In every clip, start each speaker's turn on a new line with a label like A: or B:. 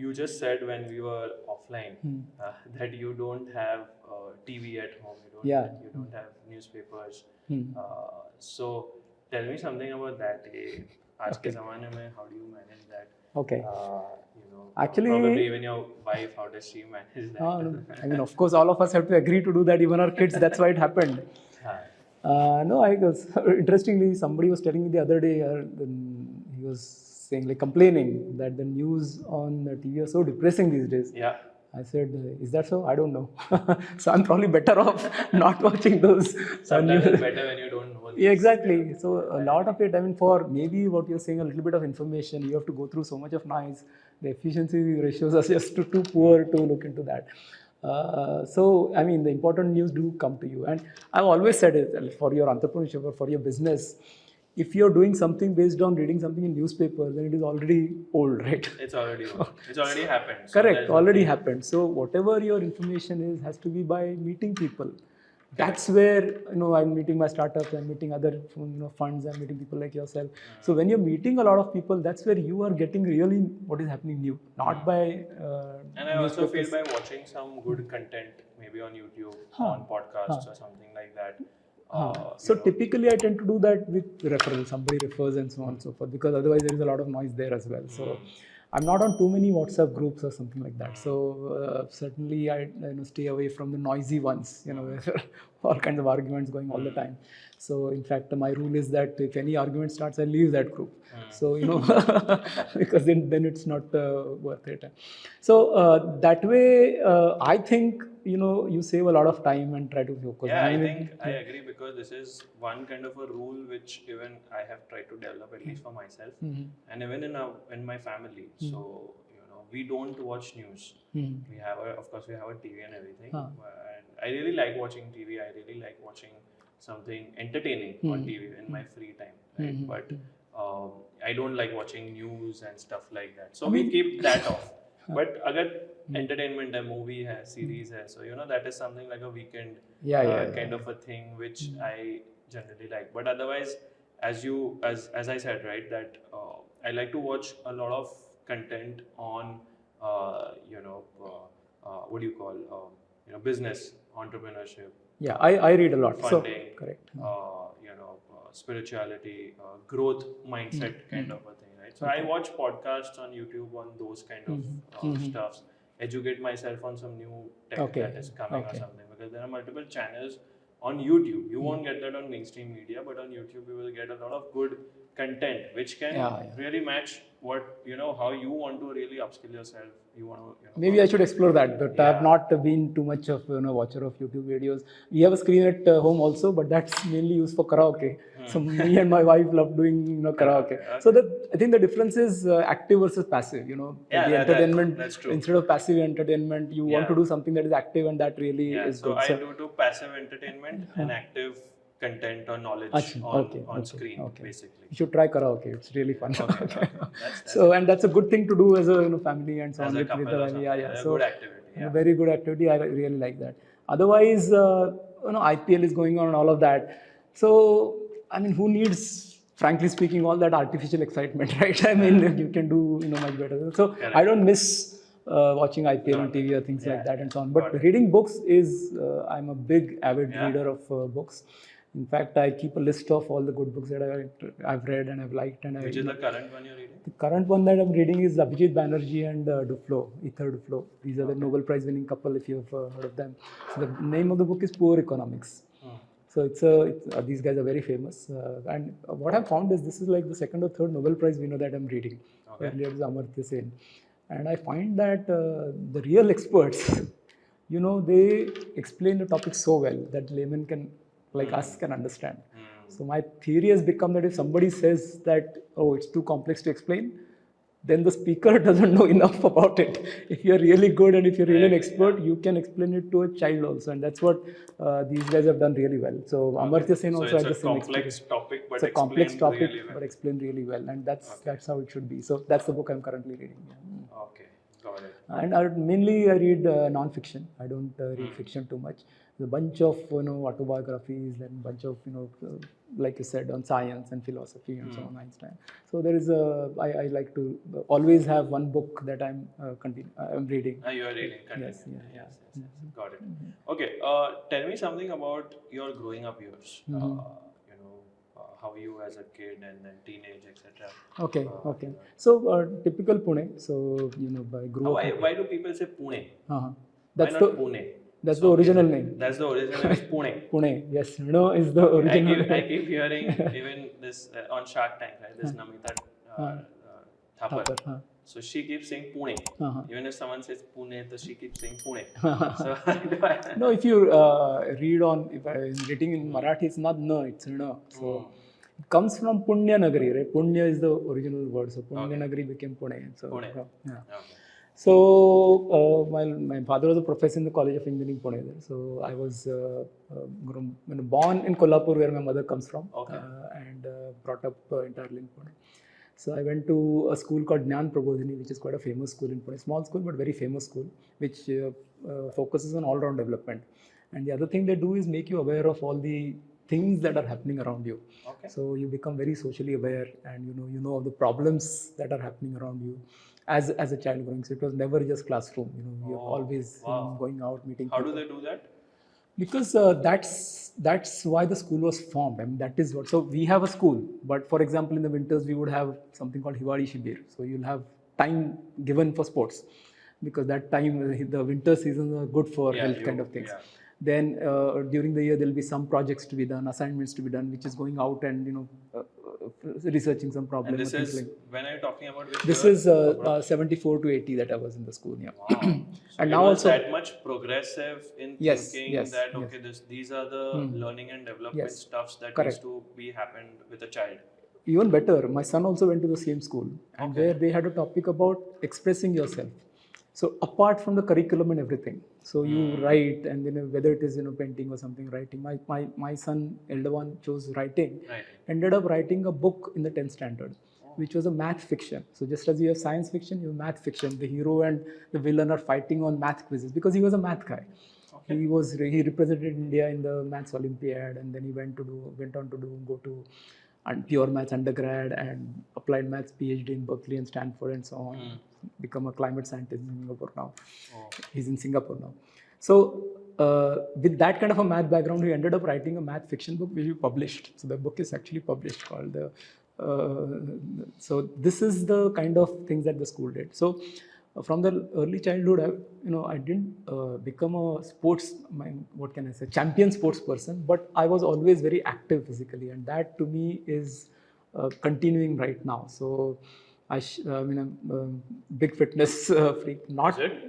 A: you just said when we were offline that you don't have TV at home, you don't have newspapers. So tell me something about that. आज के ज़माने में how do you manage that?
B: Okay.
A: Actually, probably even your wife, how does she manage that?
B: I mean, of course, all of us have to agree to do that. Even our kids. That's why it happened. No, I guess interestingly, somebody was telling me the other day. He was saying, like, complaining that the news on the TV are so depressing these days.
A: Yeah.
B: I said, is that so? I don't know. So I'm probably better off not watching those.
A: Sometimes it's better when you don't know.
B: Yeah, exactly. So a lot of it, I mean, for maybe what you're saying, a little bit of information, you have to go through so much of noise. The efficiency ratios are just too poor to look into that. So, I mean, the important news do come to you. And I've always said it, for your entrepreneurship or for your business, if you're doing something based on reading something in newspaper, then it is already old, right?
A: It's already old. It's already happened. So
B: correct, already happened. So whatever your information is has to be by meeting people. That's where, I'm meeting my startups, I'm meeting other funds, I'm meeting people like yourself. So when you're meeting a lot of people, that's where you are getting really what is happening new, not by
A: and I also feel by watching some good content, maybe on YouTube, on podcasts or something like that.
B: So typically I tend to do that with referral. Somebody refers and so on and so forth, because otherwise there is a lot of noise there as well. So I'm not on too many WhatsApp groups or something like that. So certainly I stay away from the noisy ones, where all kinds of arguments going all the time. So in fact, my rule is that if any argument starts, I leave that group. So, because then it's not worth it. So that way, I think, you save a lot of time and try to focus.
A: Yeah, I think I agree, because this is one kind of a rule which even I have tried to develop, at least for myself, and even in my family. So, we don't watch news. We have of course we have a TV and everything. And I really like watching TV. I really like watching something entertaining on TV in my free time, right? But I don't like watching news and stuff like that. So we keep that off. But agar entertainment hai, movie hai, series hai, so that is something like a weekend kind of a thing which I generally like. But otherwise, as I said, right, that I like to watch a lot of content on what do you call business, entrepreneurship.
B: Yeah, I read a lot.
A: Funding,
B: so correct.
A: Spirituality, growth mindset kind of a thing, right? So I watch podcasts on YouTube on those kind of stuffs, educate myself on some new tech that is coming or something, because there are multiple channels on YouTube. You won't get that on mainstream media, but on YouTube you will get a lot of good content which can really match what how you want to really upskill yourself. You want to
B: maybe I should explore that, but I have not been too much of watcher of YouTube videos. We have a screen at home also, but that's mainly used for karaoke. So me and my wife love doing karaoke. So that I think the difference is active versus passive. The entertainment,
A: that's true.
B: Instead of passive entertainment, you want to do something that is active, and that really is
A: so
B: good.
A: I do passive entertainment and active content or knowledge on screen, basically.
B: You should try karaoke. It's really fun. So, and that's a good thing to do as a family and so on.
A: As a couple or something.
B: So
A: good activity.
B: A very good activity. I really like that. Otherwise, IPL is going on and all of that. So, I mean, who needs, frankly speaking, all that artificial excitement, right? I mean, you can do much better. So, I don't miss watching IPL on TV or things like that and so on. But reading books is, I'm a big avid reader of books. In fact, I keep a list of all the good books that I've read and I've liked. And
A: which is the current one you're reading?
B: The current one that I'm reading is Abhijit Banerjee and Duflo, Ether Duflo. These are the Nobel Prize winning couple, if you've heard of them. So the name of the book is Poor Economics. So these guys are very famous. And what I've found is this is like the second or third Nobel Prize winner that I'm reading. Earlier it was Amartya Sen. And I find that the real experts, they explain the topic so well that laymen like us can understand. So my theory has become that if somebody says that, oh, it's too complex to explain, then the speaker doesn't know enough about it. If you're really good and if you're really an expert, you can explain it to a child also. And that's what these guys have done really well. So Amartya Sen also had the same experience.
A: It's a complex topic, but
B: it's a complex topic,
A: really well.
B: But explained really well. And that's how it should be. So that's the book I'm currently reading.
A: Okay, got it.
B: And mainly I read non-fiction. I don't read fiction too much. There's a bunch of autobiographies, then bunch of like you said, on science and philosophy and so on, Einstein. So there is I like to always have one book that I'm reading.
A: You are reading.
B: Yes.
A: Got it. Okay. Tell me something about your growing up years. How you as a kid and then teenage, etc.
B: Okay. So typical Pune. So I grew up.
A: Why do people say Pune?
B: That's
A: why not Pune?
B: That's the original name.
A: That's the original name. Is Pune.
B: Pune, yes. Is the original.
A: I keep hearing even this on Shark Tank, right? This Namita Thapar. So she keeps saying Pune. Even if someone says Pune, so she keeps saying Pune. So
B: no, if you read on, if I'm reading in Marathi, it's not no, it's no. So it comes from Punya Nagari, right? Punya is the original word. So Punya Nagari became Pune. So,
A: Pune.
B: Yeah. Okay. So my father was a professor in the College of Engineering, Pune. So I was born in Kolhapur, where my mother comes from, and brought up entirely in Pune. So I went to a school called Jnana Prabodhini, which is quite a famous school in Pune. Small school, but very famous school, which focuses on all-round development. And the other thing they do is make you aware of all the things that are happening around you. So you become very socially aware, and you know of the problems that are happening around you. As a child growing, so it was never just classroom. You're always going out, meeting people.
A: How do they do that?
B: Because that's why the school was formed. I mean, that is what. So we have a school, but for example, in the winters we would have something called Hiwari Shibir. So you'll have time given for sports, because that time the winter seasons are good for health kind of things.
A: Yeah.
B: Then during the year there will be some projects to be done, assignments to be done, which is going out and researching some problem.
A: And this is when are you talking about?
B: This is 74 to 80 that I was in the school. Yeah.
A: Wow. So
B: and
A: now
B: also
A: that much progressive in thinking that these are the learning and development stuffs that needs to be happened with a child.
B: Even better, my son also went to the same school, and where they had a topic about expressing yourself. So apart from the curriculum and everything, so you write, and whether it is painting or something, writing. My son, elder one, chose writing. Ended up writing a book in the 10th standard, which was a math fiction. So just as you have science fiction, you have math fiction. The hero and the villain are fighting on math quizzes, because he was a math guy. He represented India in the maths Olympiad, and then he went on to go to pure maths undergrad and applied maths PhD in Berkeley and Stanford and so on. Become a climate scientist in Singapore now. He's in Singapore now. So with that kind of a math background, he ended up writing a math fiction book which we published. So the book is actually published called so this is the kind of things that the school did. So from the early childhood, I didn't become a champion sports person, but I was always very active physically, and that to me is continuing right now. So I'm a big fitness freak.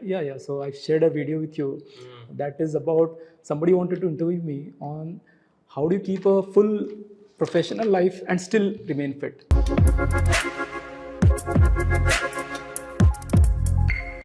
B: Yeah. So I shared a video with you that is about somebody wanted to interview me on how do you keep a full professional life and still remain fit.